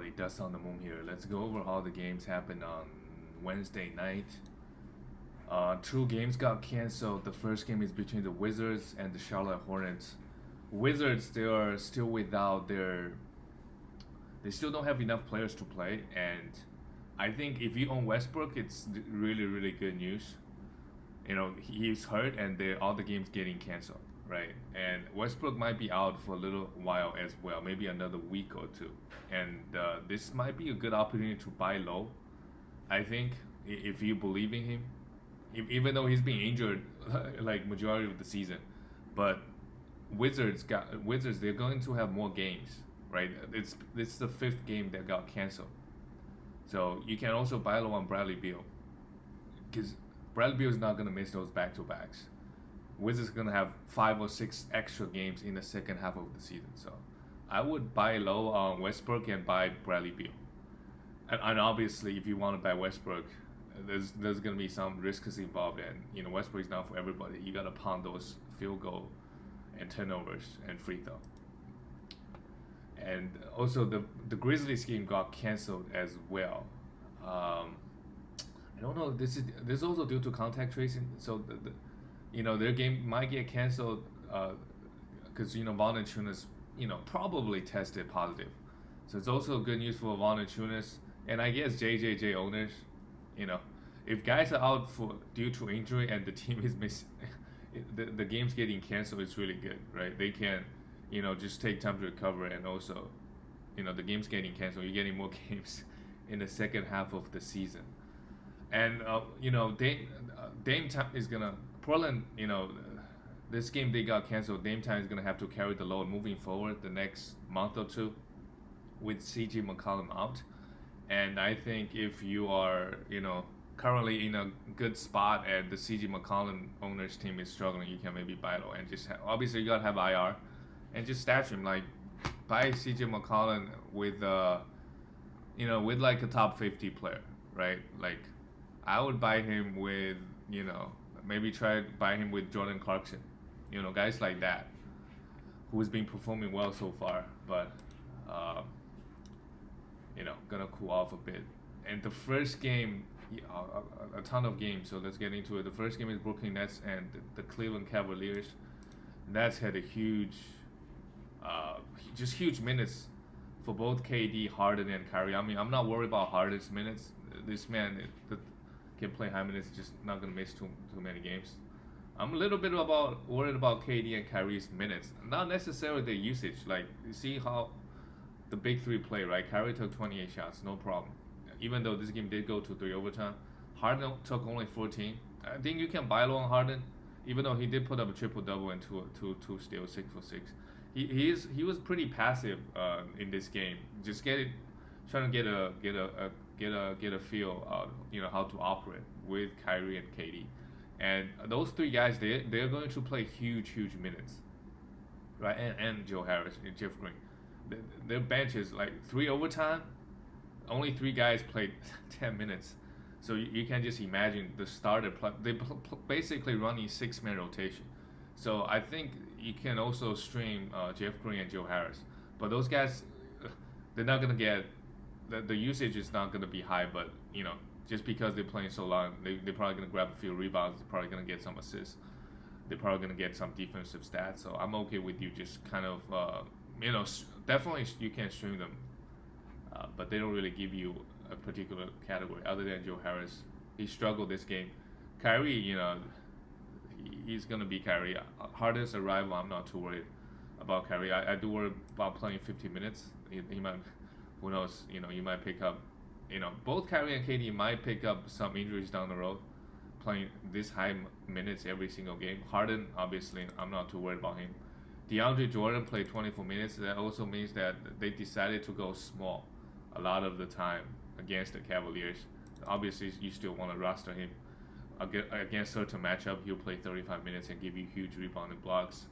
everybody, Dust on the Moon here. Let's go over how the games happened on Wednesday night. Two games got canceled. The first game is between the Wizards and the Charlotte Hornets. Wizards, they are still without their. They still don't have enough players to play, and I think if you own Westbrook, it's really, really good news. He's hurt, and all the games getting canceled, right? And Westbrook might be out for a little while as well, maybe another week or two. And this might be a good opportunity to buy low. I think if you believe in him, even though he's been injured like majority of the season, but Wizards they're going to have more games, right? It's the fifth game that got canceled, so you can also buy low on Bradley Beal because Bradley Beal is not gonna miss those back to backs. Wizards gonna have 5 or 6 extra games in the second half of the season, so I would buy low on Westbrook and buy Bradley Beal. And obviously, if you want to buy Westbrook, there's gonna be some risks involved, and Westbrook is not for everybody. You gotta pound those field goal and turnovers and free throw. And also the Grizzlies game got canceled as well. I don't know. This is also due to contact tracing. So their game might get canceled because Valanciunas probably tested positive. So it's also good news for Valanciunas and I guess JJJ owners. If guys are out due to injury and the team is missing, the game's getting canceled. It's really good, right? They can just take time to recover, and also the game's getting canceled. You're getting more games in the second half of the season. And Dame time is gonna Portland. This game they got canceled. Dame time is gonna have to carry the load moving forward the next month or two, with CJ McCollum out. And I think if you are currently in a good spot and the CJ McCollum owners team is struggling, you can maybe buy low and just obviously you gotta have IR, and just stash him. Like buy CJ McCollum with with like a top 50 player, right? Like I would buy him with, maybe try to buy him with Jordan Clarkson, guys like that, who has been performing well so far, but, gonna cool off a bit. And the first game, a ton of games, so let's get into it. The first game is Brooklyn Nets and the Cleveland Cavaliers. Nets had a huge minutes for both KD, Harden, and Kyrie. I mean, I'm not worried about Harden's minutes. This man can play high minutes, just not gonna miss too many games. I'm a little bit worried about KD and Kyrie's minutes, not necessarily the usage. Like you see how the big three play, right? Kyrie took 28 shots, no problem. Even though this game did go to 3 overtime, Harden took only 14. I think you can buy low on Harden, even though he did put up a triple double and two steals, 6 for 6. He was pretty passive in this game, just trying to get a feel of how to operate with Kyrie and KD, and those three guys they're going to play huge minutes, right? And Joe Harris and Jeff Green, their bench is like 3 overtime. Only 3 guys played 10 minutes, so you can just imagine the starter they basically running 6-man rotation. So I think you can also stream Jeff Green and Joe Harris, but those guys, they're not gonna get the usage is not gonna be high. But just because they're playing so long, they're probably gonna grab a few rebounds. They're probably gonna get some assists. They're probably gonna get some defensive stats. So I'm okay with you just kind of definitely you can stream them, but they don't really give you a particular category other than Joe Harris. He struggled this game. Kyrie, he's gonna be Kyrie. Harden's arrival, I'm not too worried about Kyrie. I do worry about playing 50 minutes. He might, who knows? You might pick up. Both Kyrie and KD might pick up some injuries down the road, playing this high minutes every single game. Harden, obviously, I'm not too worried about him. DeAndre Jordan played 24 minutes. That also means that they decided to go small a lot of the time against the Cavaliers. Obviously, you still want to roster him. Against certain matchup, he'll play 35 minutes and give you huge rebounding blocks.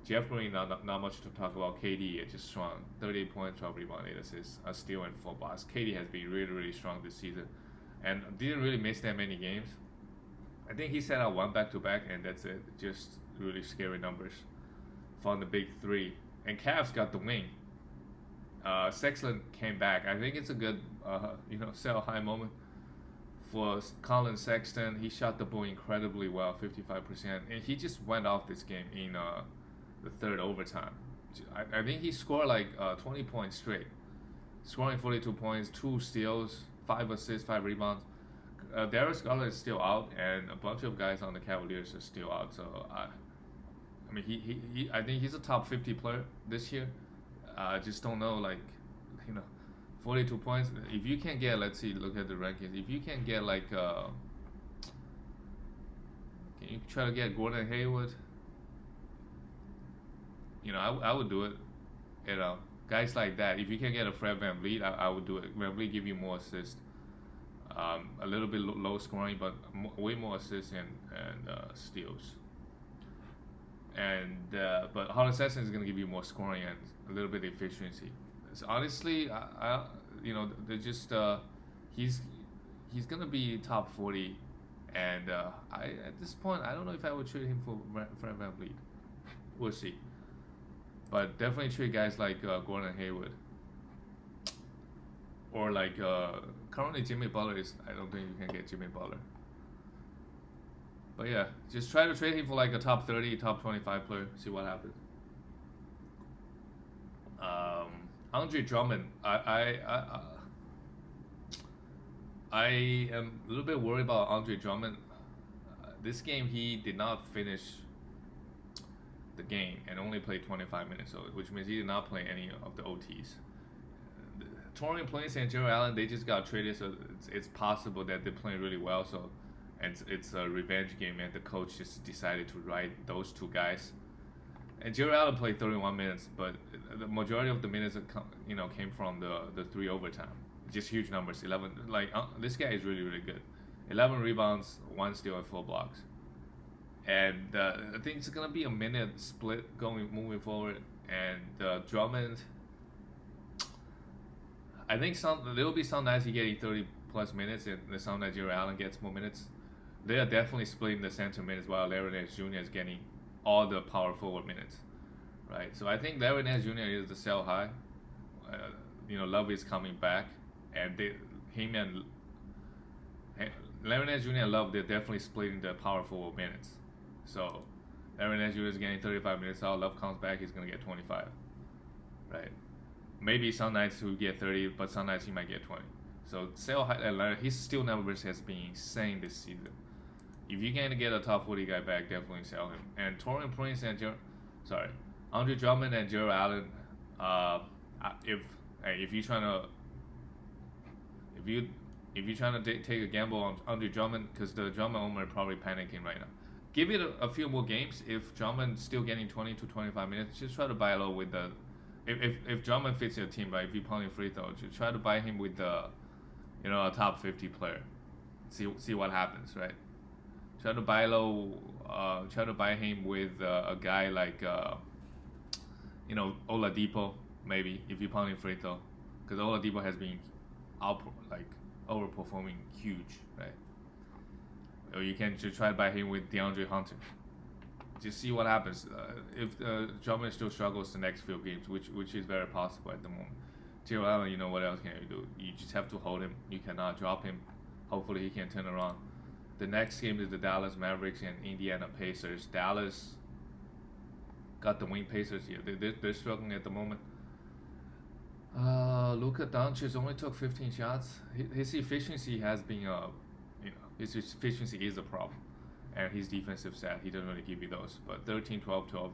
Jeff Green, not much to talk about. KD just strong, 38 points, 12 rebounds, 8 assists, a steal and 4 blocks. KD has been really strong this season, and didn't really miss that many games. I think he set out 1 back-to-back, and that's it. Just really scary numbers from the big three. And Cavs got the win. Sexton came back. I think it's a good, sell high moment for Colin Sexton. He shot the ball incredibly well, 55%, and he just went off this game in the third overtime. I think he scored like 20 points straight, scoring 42 points, 2 steals, 5 assists, 5 rebounds. Darius Garland is still out, and a bunch of guys on the Cavaliers are still out. So I mean, I think he's a top 50 player this year. I just don't know, like, you know, 42 points. If you can get, let's see, look at the rankings. If you can get like, can you try to get Gordon Hayward? I would do it. Guys like that. If you can get a Fred VanVleet, I would do it. VanVleet give you more assists. A little bit low scoring, but way more assists and steals. And but Harlan Sexton is gonna give you more scoring and a little bit of efficiency. So honestly, they're just he's gonna be top 40, and at this point I don't know if I would trade him for Fred VanVleet. We'll see. But definitely trade guys like Gordon Hayward. Or like currently Jimmy Butler is. I don't think you can get Jimmy Butler. But yeah, just try to trade him for like a top 30, top 25 player. See what happens. Andre Drummond. I am a little bit worried about Andre Drummond. This game he did not finish the game and only played 25 minutes, which means he did not play any of the OTs. Taurean Prince and Jarrett Allen, they just got traded, so it's possible that they're playing really well. So, and it's a revenge game, and the coach just decided to ride those two guys. And Jarrett Allen played 31 minutes, but the majority of the minutes, came from the 3 overtime. Just huge numbers. 11. This guy is really really good. 11 rebounds, 1 steal, and 4 blocks. And I think it's gonna be a minute split moving forward. And Drummond. I think there will be some nights he getting 30 plus minutes, and some nights Jarrett Allen gets more minutes. They are definitely splitting the center minutes, while Larry Nance Jr. is getting all the power forward minutes, right? So I think Larry Nance Jr. is the sell high. Love is coming back, and Larry Nance Jr. and Love, they're definitely splitting the power forward minutes. So Larry Nance Jr. is getting 35 minutes out. Love comes back, he's gonna get 25, right? Maybe some nights he'll get 30, but some nights he might get 20. So sell high Larry. His steal numbers has been insane this season. If you can get a top 40 guy back, definitely sell him. And Taurean Prince and Andre Drummond and Jarrett Allen. If you're trying to take a gamble on Andre Drummond, because the Drummond owner are probably panicking right now. Give it a few more games. If Drummond's still getting 20 to 25 minutes, just try to buy low with the. If Drummond fits your team, right? If you're playing free throw, just try to buy him with a top 50 player. See what happens, right? Try to buy low. Try to buy him with a guy like Oladipo, maybe, if you're playing free throw, because Oladipo has been overperforming huge, right? Or you can just try to buy him with DeAndre Hunter. Just see what happens. If Drummond still struggles the next few games, which is very possible at the moment. Jarrett Allen, what else can you do? You just have to hold him. You cannot drop him. Hopefully he can turn around. The next game is the Dallas Mavericks and Indiana Pacers. Dallas got the win. Pacers here. They're struggling at the moment. Luka Doncic only took 15 shots. His efficiency has been his efficiency is a problem. And his defensive stat, he doesn't really give you those. But 13, 12, 12,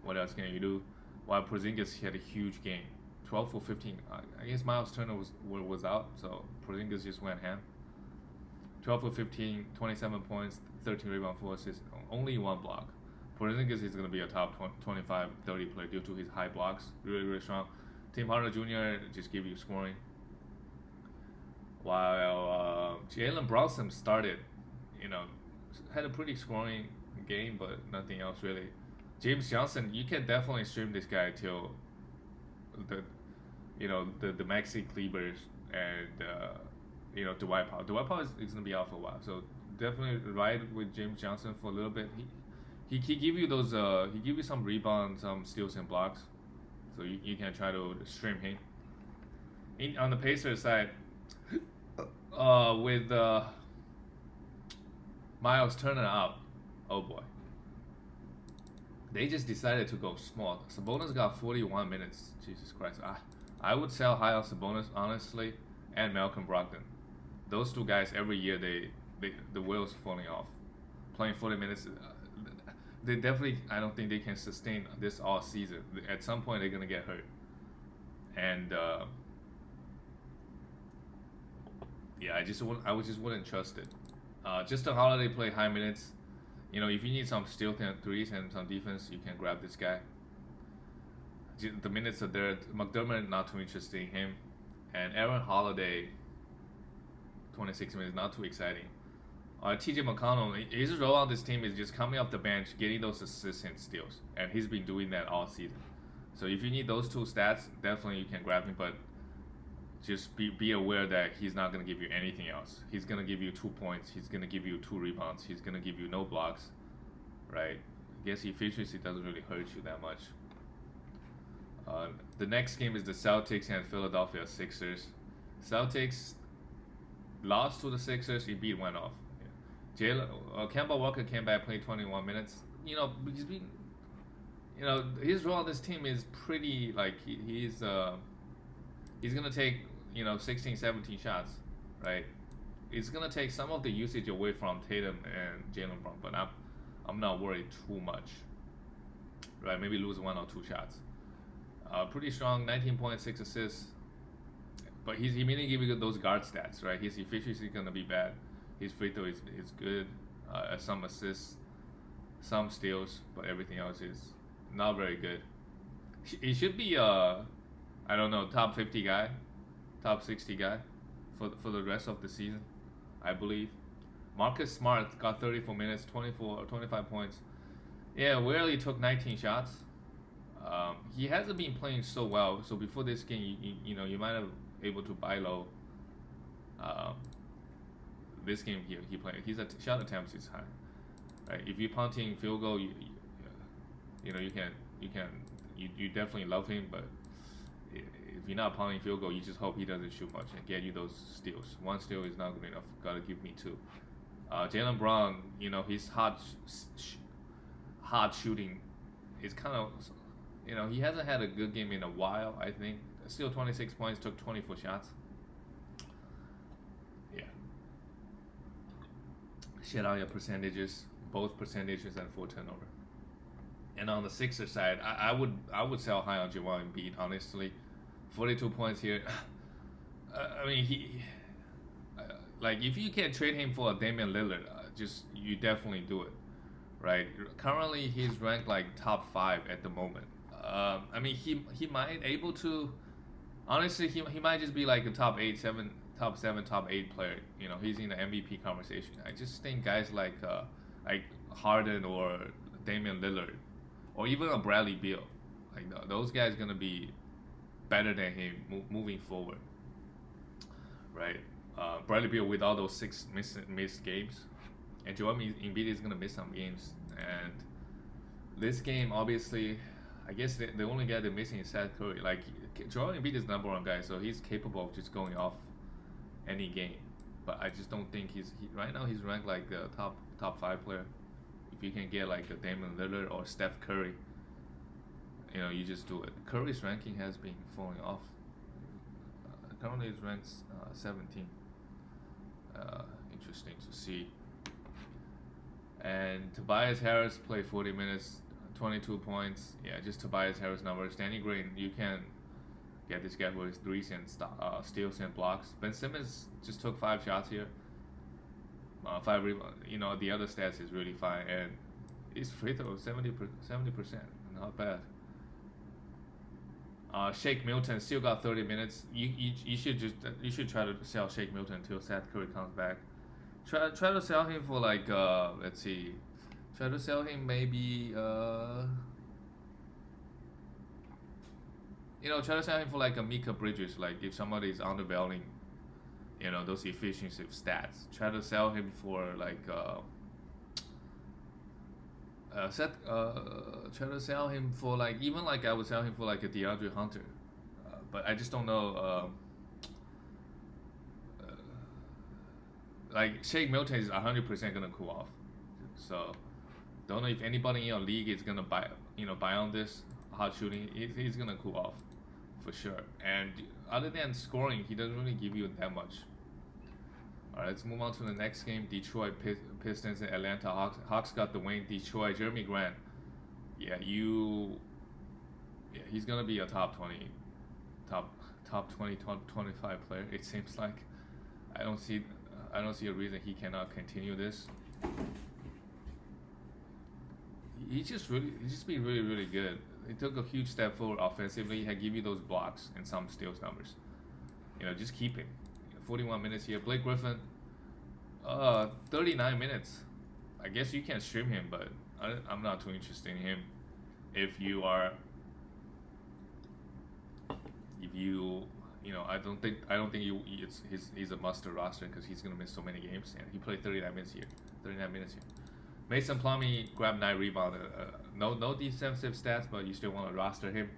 what else can you do? While Porzingis had a huge game. 12 for 15. I guess Miles Turner was out, so Porzingis just went ham. 12 for 15, 27 points, 13 rebounds, 4 assists, only 1 block. Porzingis is going to be a top 25, 30 player due to his high blocks. Really, really strong. Tim Hardaway Jr. just give you scoring. While Jalen Brunson started, had a pretty scoring game, but nothing else really. James Johnson, you can definitely stream this guy till the Maxi Klebers and Dwight Powell. Dwight Powell is gonna be out for a while, so definitely ride with James Johnson for a little bit. He give you those he give you some rebounds, some steals and blocks, so you can try to stream him. On the Pacers side, with Miles Turner out, oh boy, they just decided to go small. Sabonis got 41 minutes. Jesus Christ, I would sell high on Sabonis honestly, and Malcolm Brogdon. Those two guys every year the wheels falling off. Playing 40 minutes, they definitely I don't think they can sustain this all season. At some point they're gonna get hurt, and yeah, I just wouldn't trust it. Just a Holiday play high minutes. You know, if you need some steal threes and some defense, you can grab this guy. The minutes are there. McDermott not too interested in him, and Aaron Holiday, 26 minutes, not too exciting. T.J. McConnell, his role on this team is just coming off the bench, getting those assists and steals, and he's been doing that all season. So if you need those two stats, definitely you can grab him, but just be aware that he's not going to give you anything else. He's going to give you 2 points. He's going to give you 2 rebounds. He's going to give you no blocks, right? I guess efficiency doesn't really hurt you that much. The next game is the Celtics and Philadelphia Sixers. Celtics lost to the Sixers. Embiid went off. Kemba Walker came back, played 21 minutes. You know, he's been, you know, his role on this team is pretty like he's gonna take 16, 17 shots, right? It's gonna take some of the usage away from Tatum and Jaylen Brown, but I'm not worried too much, right? Maybe lose 1 or 2 shots. Pretty strong, 19.6 assists, but he may not give you those guard stats, right? His efficiency is gonna be bad. His free throw is good, some assists, some steals, but everything else is not very good. He should be I don't know, top 50 guy, top 60 guy for the rest of the season, I believe. Marcus Smart got 34 minutes, 25 points. Yeah, Wearley took 19 shots. He hasn't been playing so well, so before this game, you might have able to buy low. This game he played, his shot attempts is high, right? If you're punting field goal, you definitely love him, but if you're not punting field goal, you just hope he doesn't shoot much and get you those steals. 1 steal is not good enough. Gotta give me 2. Jaylen Brown, his hot shooting is kind of, he hasn't had a good game in a while. I think still 26 points, took 24 shots. Yeah. Shut out your percentages, both percentages and 4 turnover. And on the Sixers side, I would sell high on Joel Embiid, honestly. 42 points here. I mean, like if you can trade him for a Damian Lillard, you definitely do it, right? Currently, he's ranked like top 5 at the moment. I mean, he might able to. Honestly, he might just be like a top 7, top 8 player. He's in the MVP conversation. I just think guys like Harden or Damian Lillard, or even a Bradley Beal, like those guys gonna be better than him moving forward, right? Bradley Beal with all those 6 missed games, and Joel Embiid is gonna miss some games. And this game, obviously, I guess the only guy they're missing is Seth Curry. Like Joel Embiid is number 1 guy, so he's capable of just going off any game. But I just don't think right now he's ranked like a top 5 player. If you can get like a Damian Lillard or Steph Curry, you just do it. Curry's ranking has been falling off. Currently he's ranked 17. Interesting to see. And Tobias Harris played 40 minutes, 22 points. Yeah, just Tobias Harris numbers. Danny Green, you can get this guy with 3s and steals and blocks. Ben Simmons just took 5 shots here. 5 rebounds. The other stats is really fine, and his free throw 70%. Not bad. Shake Milton still got 30 minutes. You should try to sell Shake Milton until Seth Curry comes back. Try to sell him for like let's see. Try to sell him maybe try to sell him for like a Mika Bridges. Like if somebody is undervaluing, those efficiency stats. Try to sell him for like try to sell him for like even like I would sell him for like a DeAndre Hunter, but I just don't know like Shake Milton is 100% gonna cool off. So don't know if anybody in your league is gonna buy on this hot shooting. He's gonna cool off for sure. And other than scoring, he doesn't really give you that much. All right, let's move on to the next game. Detroit Pistons and Atlanta Hawks. Hawks got the win. Detroit, Jeremy Grant. Yeah, he's gonna be a top 20, top 20, 25 player. It seems like. I don't see a reason he cannot continue this. He's just been really, really good. He took a huge step forward offensively. He had give you those blocks and some steals numbers. Just keep him. 41 minutes here. Blake Griffin, 39 minutes. I guess you can stream him, but I'm not too interested in him. If you, I don't think he's a must roster because he's gonna miss so many games, and he played 39 minutes here. Mason Plumlee grabbed 9 rebounds. No defensive stats, but you still want to roster him.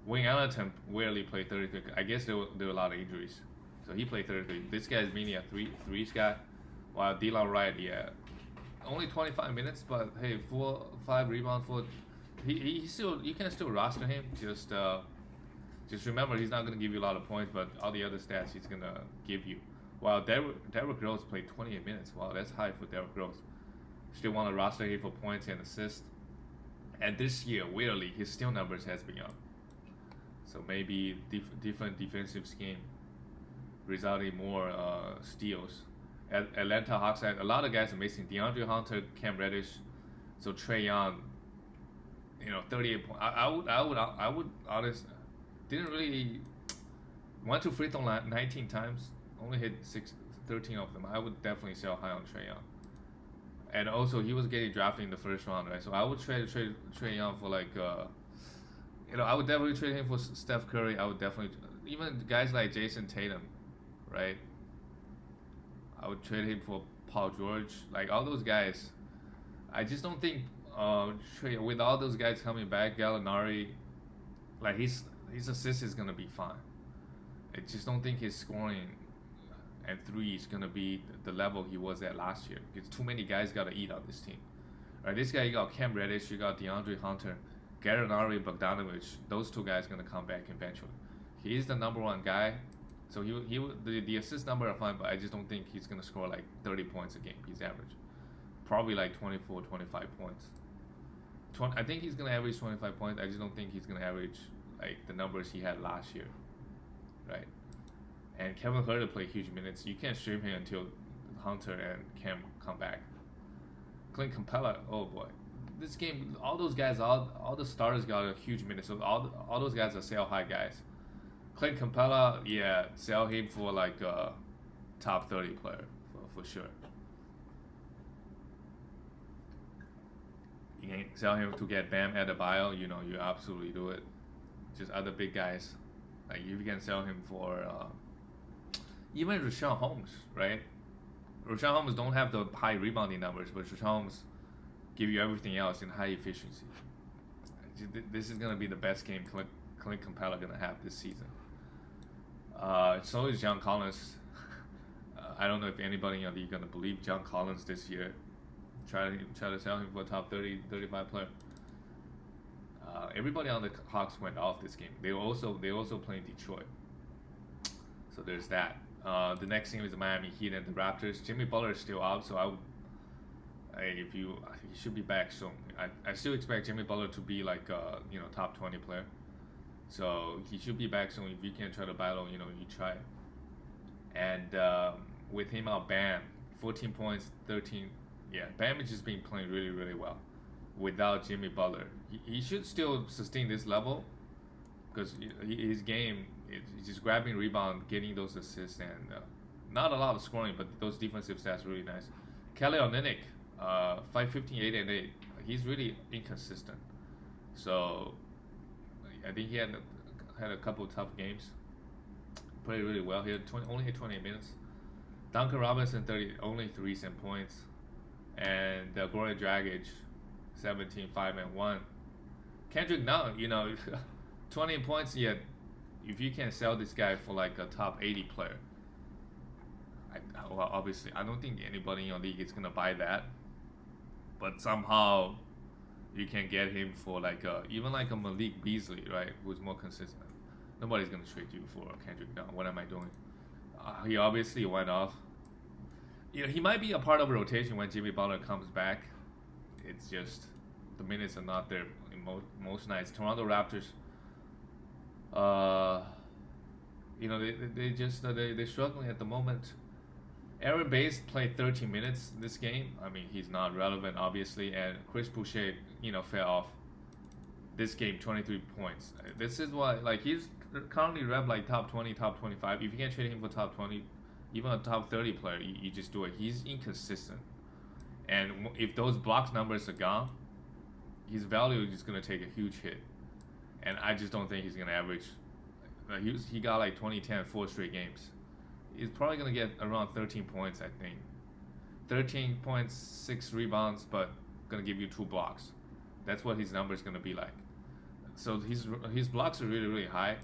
Wayne Ellington rarely played 33. I guess there were a lot of injuries, so he played 33. This guy is mainly a threes guy, while Delon Wright, only 25 minutes, but hey, 5 rebounds for. You can still roster him. Just remember, he's not going to give you a lot of points, but all the other stats he's going to give you. While Derrick Rose played 28 minutes. Wow, that's high for Derrick Rose. Still want to roster him for points and assists. And this year, weirdly, his steal numbers has been up. So maybe different defensive scheme resulting in more steals. Atlanta Hawks had a lot of guys are missing. DeAndre Hunter, Cam Reddish, so Trae Young. 38 points. I would honestly. Didn't really went to free throw line 19 times, only hit 13 of them. I would definitely sell high on Trae Young. And also he was getting drafted in the first round, right? So I would trade Trae Young for I would definitely trade him for Steph Curry. I would definitely even guys like Jason Tatum, right? I would trade him for Paul George, like all those guys. I just don't think with all those guys coming back, Gallinari, like his assist is gonna be fine. I just don't think his scoring and three is gonna be the level he was at last year. Because too many guys gotta eat on this team. Right, this guy you got Cam Reddish, you got DeAndre Hunter, Gallinari, Bogdanovic. Those 2 guys gonna come back eventually. He is the number 1 guy, so the assist number are fine, but I just don't think he's gonna score like 30 points a game. He's average, probably like 24, 25 points. I think he's gonna average 25 points. I just don't think he's gonna average like the numbers he had last year, right? And Kevin Huerter played huge minutes. You can't stream him until Hunter and Cam come back. Clint Capella, oh boy, this game, all those guys, all the starters got a huge minute. So all those guys are sell high guys. Clint Capella, sell him for like a top 30 player for sure. You can sell him to get Bam Adebayo. You absolutely do it. Just other big guys, like if you can sell him for even Richaun Holmes, right? Richaun Holmes don't have the high rebounding numbers, but Richaun Holmes give you everything else in high efficiency. This is gonna be the best game Clint Capella gonna have this season. So is John Collins. I don't know if anybody in your league gonna believe John Collins this year. Try to sell him for a top 30, 35 player. Everybody on the Hawks went off this game. They also playing Detroit. So there's that. The next game is the Miami Heat and the Raptors. Jimmy Butler is still out, so he should be back soon. I still expect Jimmy Butler to be like top 20 player. So he should be back soon. If you can try to battle, you try. And with him out, Bam, 14 points, 13. Yeah, Bam has just been playing really, really well. Without Jimmy Butler, he should still sustain this level because his game is just grabbing rebound, getting those assists, and not a lot of scoring, but those defensive stats are really nice. Kelly Olynyk, 5-15, 8 and 8. He's really inconsistent, so I think he had a couple of tough games. Played really well here. Only hit 28 minutes. Duncan Robinson, 30, only 3 points, and Goran Dragic, 17, 5 and 1. Kendrick Nunn, 20 points yet. If you can sell this guy for like a top 80 player, Well, obviously, I don't think anybody in your league is gonna buy that. But somehow, you can get him for like even like a Malik Beasley, right? Who's more consistent. Nobody's gonna trade you for Kendrick Nunn. What am I doing? He obviously went off. He might be a part of a rotation when Jimmy Butler comes back. It's just the minutes are not there in most nights. Toronto Raptors, uh, they just they're struggling at the moment. Aaron Bates played 13 minutes this game. I mean, he's not relevant, obviously, and Chris Boucher, fell off this game, 23 points. This is why, like, he's currently rep like top 20, top 25. If you can trade him for top 20, even a top 30 player, you just do it. He's inconsistent, and if those blocks numbers are gone, his value is going to take a huge hit. And I just don't think he's going to average. He got like 2010 4 straight games. He's probably going to get around 13 points, I think. 13 points, 6 rebounds, but going to give you 2 blocks. That's what his number is going to be like. So his blocks are really, really high.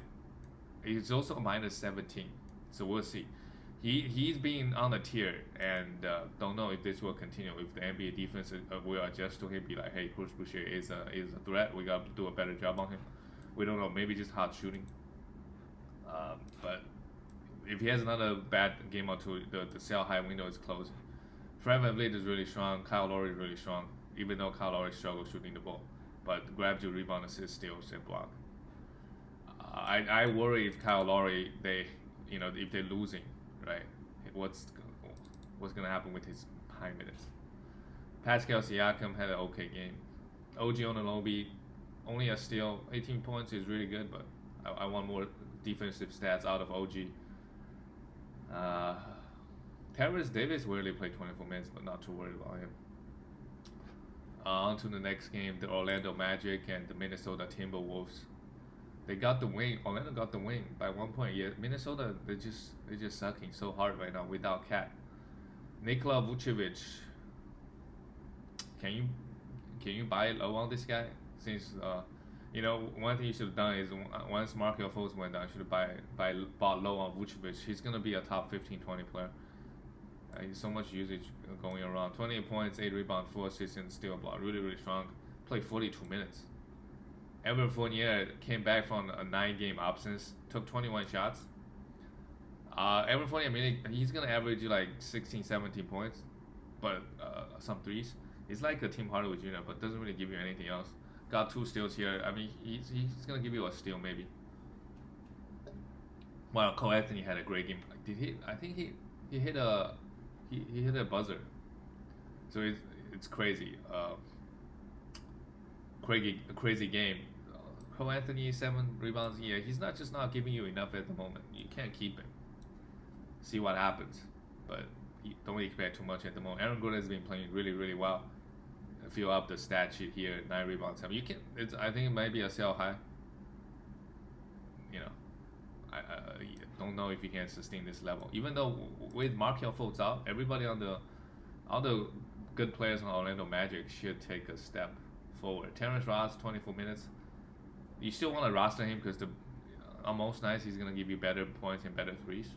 He's also a minus 17. So we'll see. He's been on the tier, and don't know if this will continue. If the NBA defense will adjust to him, be like, hey, Chris Boucher is a threat. We got to do a better job on him. We don't know. Maybe just hard shooting. But if he has another bad game or two, the sell high window is closing. Fred VanVleet is really strong. Kyle Lowry is really strong, even though Kyle Lowry struggles shooting the ball. But grabs you, rebound, assist, steals, and block. I worry if Kyle Lowry, if they're losing, right? What's gonna happen with his high minutes? Pascal Siakam had an okay game. OG Anunoby, only a steal, 18 points is really good, but I want more defensive stats out of OG. Terrence Davis rarely played 24 minutes, but not too worried about him. On to the next game, the Orlando Magic and the Minnesota Timberwolves. They got the win. Orlando got the win by 1 point. Yeah, Minnesota they're just sucking so hard right now without Cat. Nikola Vucevic. Can you buy low on this guy? Since one thing you should have done is once Markelle Fultz went down, you should have bought low on Vucevic. He's gonna be a top 15, 20 player. So much usage going around. 28 points, 8 rebounds, 4 assists, and steal block. Really, really strong. Played 42 minutes. Evan Fournier came back from a 9-game absence, took 21 shots. Evan Fournier, he's going to average you like 16, 17 points, but some threes. He's like a Tim Hardaway Jr., but doesn't really give you anything else. Got 2 steals here. I mean, he's going to give you a steal maybe. Well, Cole Anthony had a great game. I think he hit a buzzer. So it's crazy. Crazy game. Cole Anthony 7 rebounds. Yeah, he's not giving you enough at the moment. You can't keep him. See what happens, but don't expect too much at the moment. Aaron Gordon has been playing really, really well. Fill up the stat sheet here. 9 rebounds. I mean, I think it might be a sell high. I don't know if he can sustain this level. Even though with Markelle Fultz out, everybody all the good players on Orlando Magic should take a step forward. Terrence Ross, 24 minutes. You still want to roster him because on most nights he's gonna give you better points and better threes.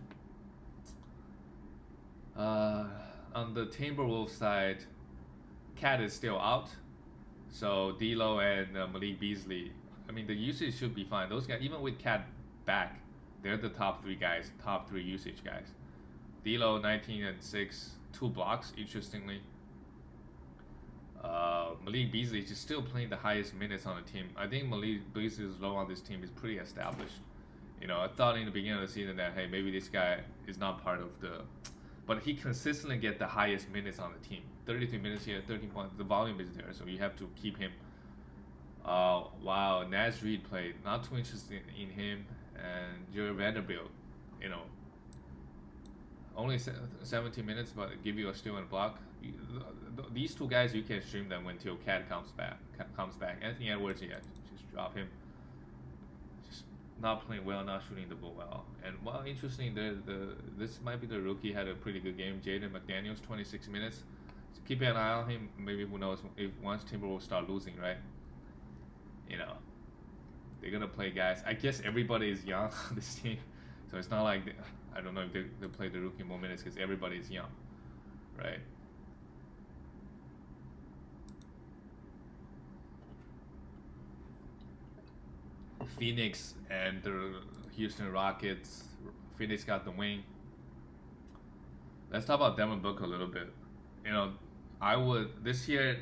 On the Timberwolves side, Cat is still out, so D'Lo and Malik Beasley. I mean, the usage should be fine. Those guys, even with Cat back, they're the top 3 guys, top 3 usage guys. D'Lo 19 and 6, 2 blocks. Interestingly, Malik Beasley is just still playing the highest minutes on the team. I think Malik Beasley's low on this team is pretty established. I thought in the beginning of the season that hey, maybe this guy is not part of the, but he consistently get the highest minutes on the team. 33 minutes here, 13 points. The volume is there, so you have to keep him. Wow, Naz Reid played. Not too interested in him. And Jared Vanderbilt, only 17 minutes, but give you a steal and block. These 2 guys, you can stream them until Cat comes back. Anthony Edwards, yeah, just drop him. Just not playing well, not shooting the ball well. And interesting, this might be the rookie had a pretty good game. Jaden McDaniels, 26 minutes. So keep an eye on him. Maybe who knows if once Timberwolves start losing, right? They're gonna play guys. I guess everybody is young on this team, so it's not like I don't know if they play the rookie more minutes because everybody's young, right? Phoenix and the Houston Rockets. Phoenix got the win. Let's talk about Devin Booker a little bit. You know, I would this year.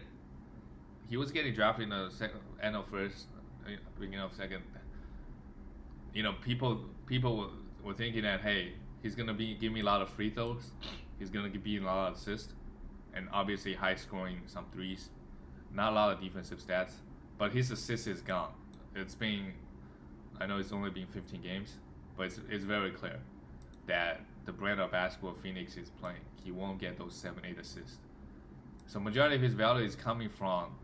He was getting drafted in the end of first, beginning of second. You know, people were thinking that hey, he's gonna be give me a lot of free throws, he's gonna be a lot of assists, and obviously high scoring, some threes, not a lot of defensive stats, but his assist is gone. It's been, I know it's only been 15 games, but it's very clear that the brand of basketball Phoenix is playing, he won't get those 7-8 assists. So majority of his value is coming from,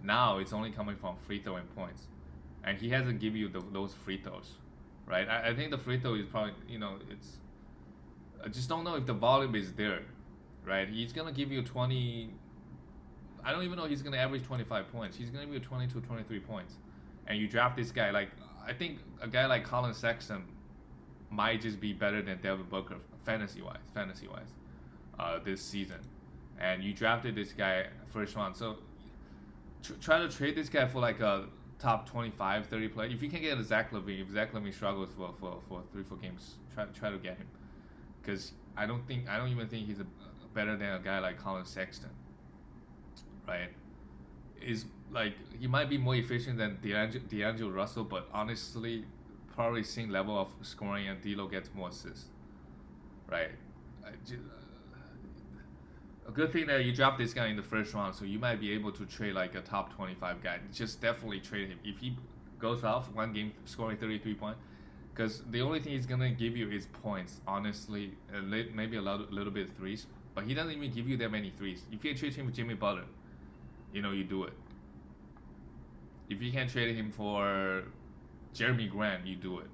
now it's only coming from free throw and points, and he hasn't given you those free throws, right? I think the free throw is probably, it's, I just don't know if the volume is there, right? He's gonna give you 20. I don't even know he's gonna average 25 points. He's gonna give you 22, 23 points, and you draft this guy like, I think a guy like Colin Sexton might just be better than Devin Booker fantasy wise, this season, and you drafted this guy first round, so try to trade this guy for like a top 25, 30 player. If you can get a Zach LaVine, if Zach LaVine struggles for 3-4 games, try to get him, because I don't even think he's better than a guy like Colin Sexton, right? Is like he might be more efficient than D'Angelo Russell, but honestly, probably same level of scoring, and D'Lo gets more assists, right? A good thing that you dropped this guy in the first round, so you might be able to trade like a top 25 guy. Just definitely trade him if he goes off one game scoring 33 points, because the only thing he's gonna give you is points. Honestly, maybe a little bit of threes, but he doesn't even give you that many threes. If you can trade him with Jimmy Butler, you do it. If you can trade him for Jeremy Grant, you do it.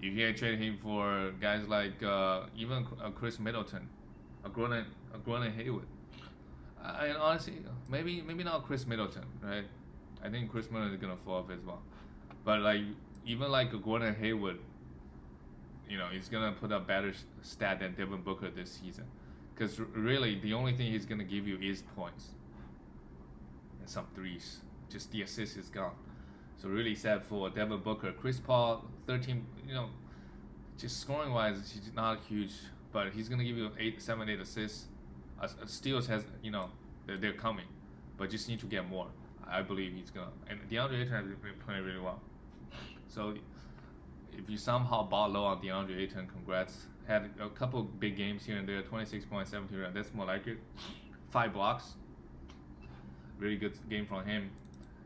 You can trade him for guys like even Chris Middleton, a Gordon Hayward. And honestly, maybe not Chris Middleton, right? I think Chris Middleton is gonna fall off as well. But like even like a Gordon Hayward, he's gonna put up better stat than Devin Booker this season, because really the only thing he's gonna give you is points and some threes. Just the assist is gone. So really sad for Devin Booker. Chris Paul, 13. Just scoring wise, he's not huge, but he's gonna give you 7, 8 assists. Steals has, they're coming, but just need to get more. I believe he's gonna. And DeAndre Ayton has been playing really well. So if you somehow bought low on DeAndre Ayton, congrats. Had a couple big games here and there. 26 points, 17 rebounds. That's more like it. 5 blocks. Really good game from him.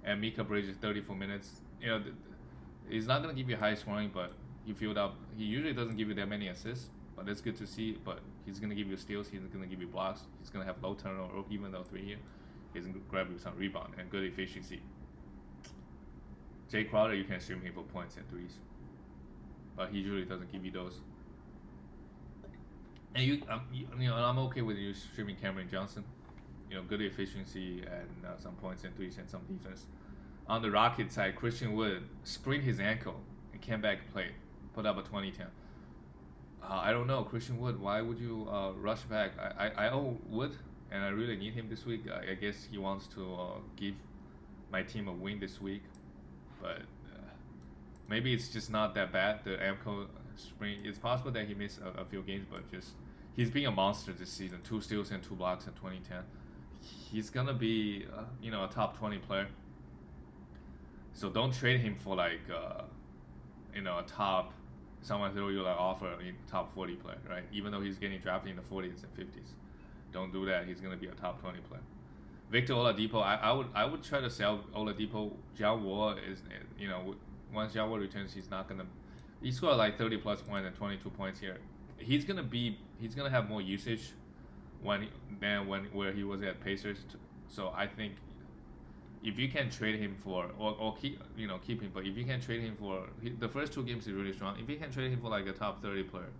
And Mika Bridges 34 minutes. He's not gonna give you high scoring, but he filled up. He usually doesn't give you that many assists, but that's good to see. But he's gonna give you steals. He's gonna give you blocks. He's gonna have low turnover, even though 3 here. He's gonna grab you some rebound and good efficiency. Jay Crowder, you can stream him for points and threes, but he usually doesn't give you those. And I'm okay with you streaming Cameron Johnson. Good efficiency and some points and threes and some defense. On the Rockets side, Christian Wood sprained his ankle and came back and played, put up a 20-10. I don't know, Christian Wood, why would you rush back? I own Wood, and I really need him this week. I guess he wants to give my team a win this week, but maybe it's just not that bad. The ankle sprain. It's possible that he missed a few games, but just he's being a monster this season. 2 steals and 2 blocks in 2010. He's gonna be a top 20 player. So don't trade him for like a top, someone throw you like offer a top 40 player, right? Even though he's getting drafted in the 40s and 50s, don't do that. He's gonna be a top 20 player. Victor Oladipo, I would try to sell Oladipo. John Wall is once John Wall returns, he's not gonna. He scored like 30 plus points and 22 points here. He's gonna have more usage than where he was at Pacers. So I think if you can trade him for or keep him, but if you can trade him for the first 2 games is really strong. If you can trade him for like a top 30 player,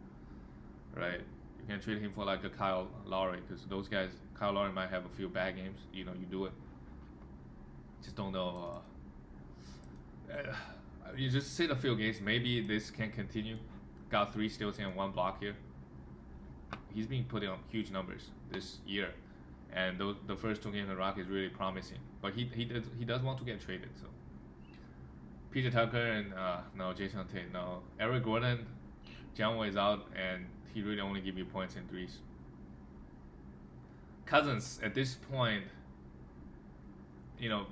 right? You can trade him for like a Kyle Lowry, because those guys, Kyle Lowry might have a few bad games. You do it. Just don't know. You just sit a few games. Maybe this can continue. got 3 steals and 1 block here. He's been putting up huge numbers this year, and the first 2 games in the Rockets is really promising. But he does want to get traded. So PJ Tucker and no Jason Tate, no Eric Gordon, Jiang is out, and he really only give you points in threes. Cousins at this point, you know,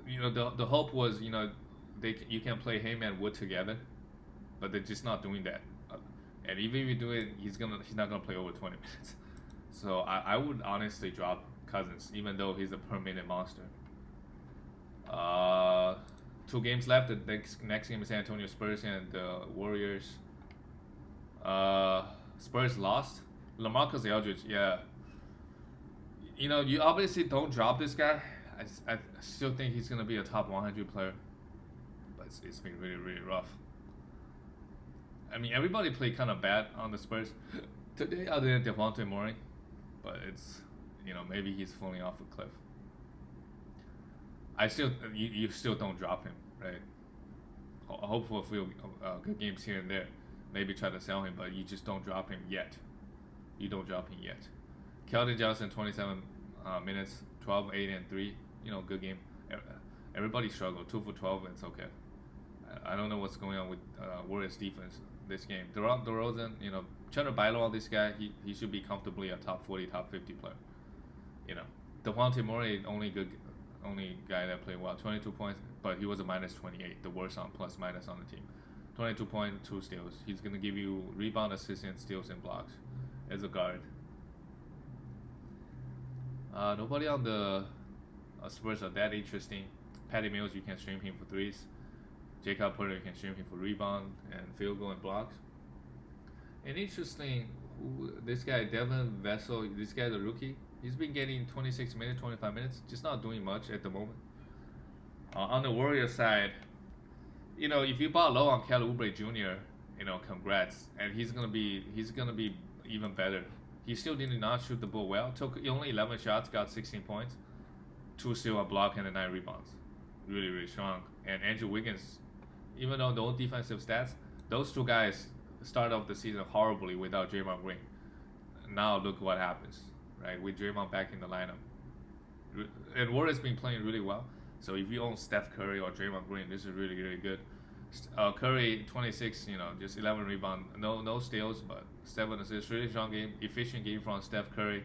the hope was you can play him and Wood together, but they're just not doing that. And even if you do it, he's not gonna play over 20 minutes. So I would honestly drop Cousins, even though he's a per minute monster. 2 games left. The next game is San Antonio Spurs and the Warriors. Spurs lost. LaMarcus Aldridge, yeah. You obviously don't drop this guy. I still think he's gonna be a top 100 player, but it's been really, really rough. I mean, everybody played kind of bad on the Spurs today, other than Devontae Murray, but it's maybe he's falling off a cliff. You still don't drop him, right? Hope for a few good games here and there. Maybe try to sell him, but you just don't drop him yet. You don't drop him yet. Keldon Johnson, 27 minutes, 12, 8, and 3. Good game. Everybody struggled. 2 for 12. It's okay. I don't know what's going on with Warriors defense this game. DeRozan, trying to buy low on this guy. He should be comfortably a top 40, top 50 player. Devontae Murray, only guy that played well. 22 points, but he was a minus 28, the worst on plus minus on the team. 22.2 steals. He's gonna give you rebound, assists, and steals and blocks as a guard. Nobody on the Spurs are that interesting. Patty Mills, you can stream him for threes. Jakob Porter, you can stream him for rebound and field goal and blocks. And interesting, this guy Devin Vessel, this guy's a rookie. He's been getting 26 minutes, 25 minutes, just not doing much at the moment. On the Warriors side, if you bought low on Kelly Oubre Jr., congrats, and he's gonna be even better. He still did not shoot the ball well. Took only 11 shots, got 16 points, 2 steals, a block, and 9 rebounds. Really, really strong. And Andrew Wiggins, even though no defensive stats, those 2 guys started off the season horribly without Draymond Green. Now look what happens, right? With Draymond back in the lineup. And Warriors been playing really well. So if you own Steph Curry or Draymond Green, this is really, really good. Curry, 26, just 11 rebounds, no steals, but 7 assists. Really strong game, efficient game from Steph Curry.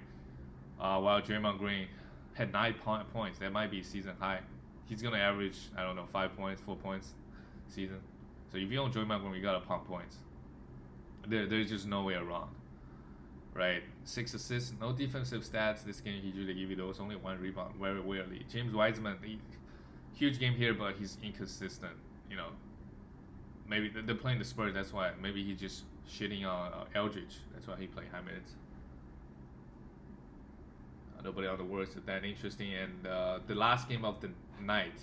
While Draymond Green had 9 points. That might be season high. He's gonna average, 5 points, 4 points season. So if you own Draymond Green, you gotta pump points. There's just no way around, right? 6 assists, no defensive stats. This game he usually give you those. Only 1 rebound, very rarely. James Wiseman, huge game here, but he's inconsistent. Maybe they're playing the Spurs. That's why. Maybe he's just shitting on Eldridge. That's why he played high minutes. Nobody on the Warriors is that interesting. And the last game of the night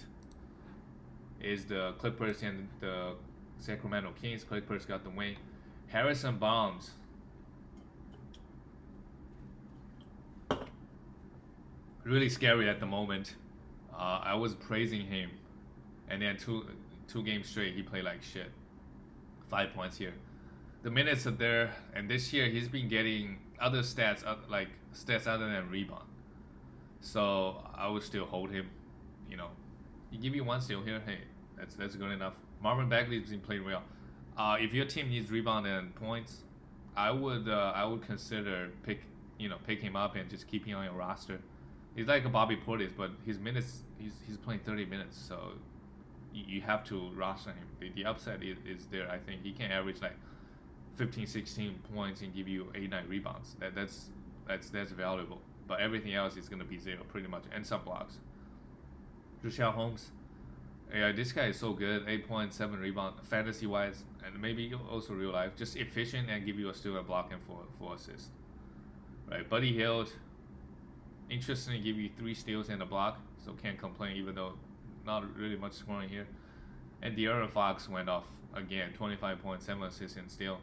is the Clippers and the Sacramento Kings. Clippers got the win. Harrison Barnes. Really scary at the moment. I was praising him, and then two games straight he played like shit. 5 points here. The minutes are there, and this year he's been getting other stats, like stats other than rebound. So I would still hold him. He give you 1 steal here. Hey, that's good enough. Marvin Bagley's been playing well. If your team needs rebound and points, I would consider pick him up and just keep him on your roster. He's like a Bobby Portis, but his minutes he's playing 30 minutes, so you have to roster him. The upside is there. I think he can average like 15, 16 points and give you 8, 9 rebounds. That's valuable. But everything else is gonna be 0 pretty much, and some blocks. Rochelle Holmes, yeah, this guy is so good. 8.7 rebound, fantasy wise, and maybe also real life. Just efficient and give you a steal and block him for assist. Right, Buddy Hield, interesting, give you 3 steals and a block, so can't complain even though not really much scoring here. And De'Aaron Fox went off again, 25.7 assists and steal.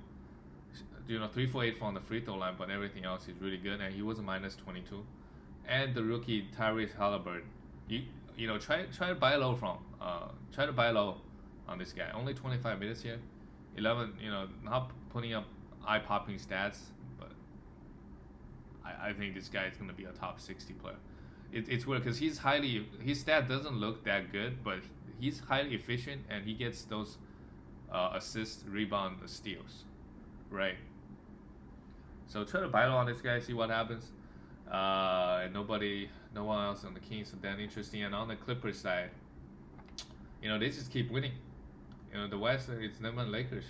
3 for 8 from the free throw line, but everything else is really good, and he was a minus 22. And the rookie Tyrese Halliburton, try to buy low on this guy. Only 25 minutes here. 11, not putting up eye-popping stats, but I think this guy is going to be a top 60 player. It's weird because his stat doesn't look that good, but he's highly efficient and he gets those assists, rebound, steals, right? So try to buy low on this guy, see what happens. And no one else on the Kings are that interesting. And on the Clippers side, they just keep winning. The West, it's them and Lakers.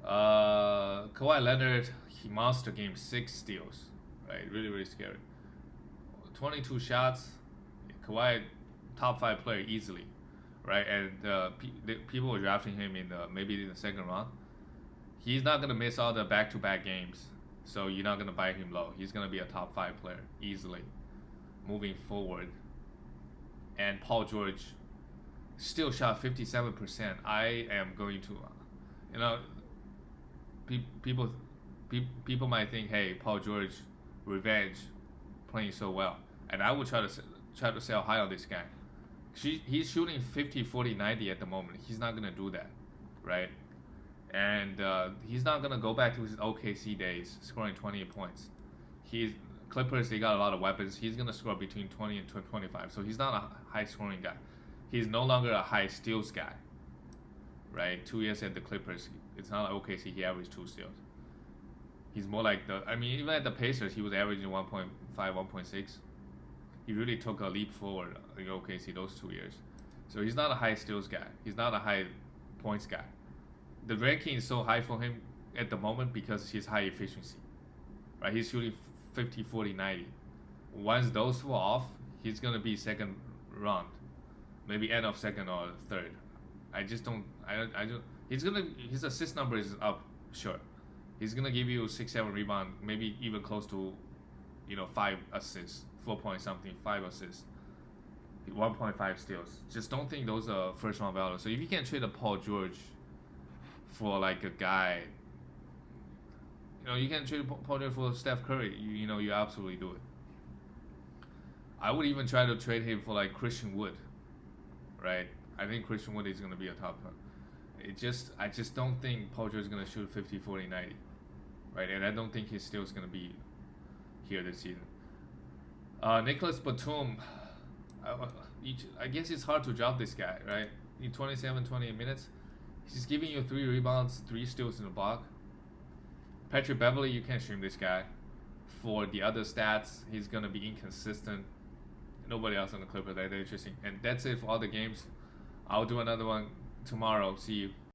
Kawhi Leonard, he monster game, 6 steals, right? Really, really scary. 22 shots, Kawhi, top 5 player easily, right? And people were drafting him maybe in the second round. He's not gonna miss all the back-to-back games, so you're not gonna buy him low. He's gonna be a top 5 player easily, moving forward. And Paul George still shot 57%. I am going to, people might think, hey, Paul George, revenge, playing so well, and I would try to sell high on this guy. He's shooting 50, 40, 90 at the moment. He's not gonna do that, right? And he's not gonna go back to his OKC days, scoring 28 points. Clippers, they got a lot of weapons. He's gonna score between 20 and 25. So he's not a high scoring guy. He's no longer a high steals guy, right? 2 years at the Clippers, it's not like OKC. He averaged 2 steals. He's more like even at the Pacers, he was averaging 1.5, 1.6. He really took a leap forward in OKC those 2 years. So he's not a high steals guy. He's not a high points guy. The ranking is so high for him at the moment because he's high efficiency, right? He's shooting 50, 40, 90. Once those fall off, he's gonna be second round, maybe end of second or third. His assist number is up, sure. He's gonna give you 6, 7 rebound, maybe even close to, 5 assists, 4 point something, 5 assists, 1.5 steals. Just don't think those are first round value. So if you can trade a Paul George for like a guy, you can trade Paul George for Steph Curry. You absolutely do it. I would even try to trade him for like Christian Wood, right? I think Christian Wood is gonna be a top one. I just don't think Paul George is gonna shoot 50, 40, 90, right? And I don't think his steals gonna be here this season. Nicholas Batum, I guess it's hard to drop this guy, right? In 27, 28 minutes, he's giving you 3 rebounds, 3 steals in the block. Patrick Beverley, you can't stream this guy. For the other stats, he's gonna be inconsistent. Nobody else on the Clippers that interesting. And that's it for all the games. I'll do another one tomorrow. See you.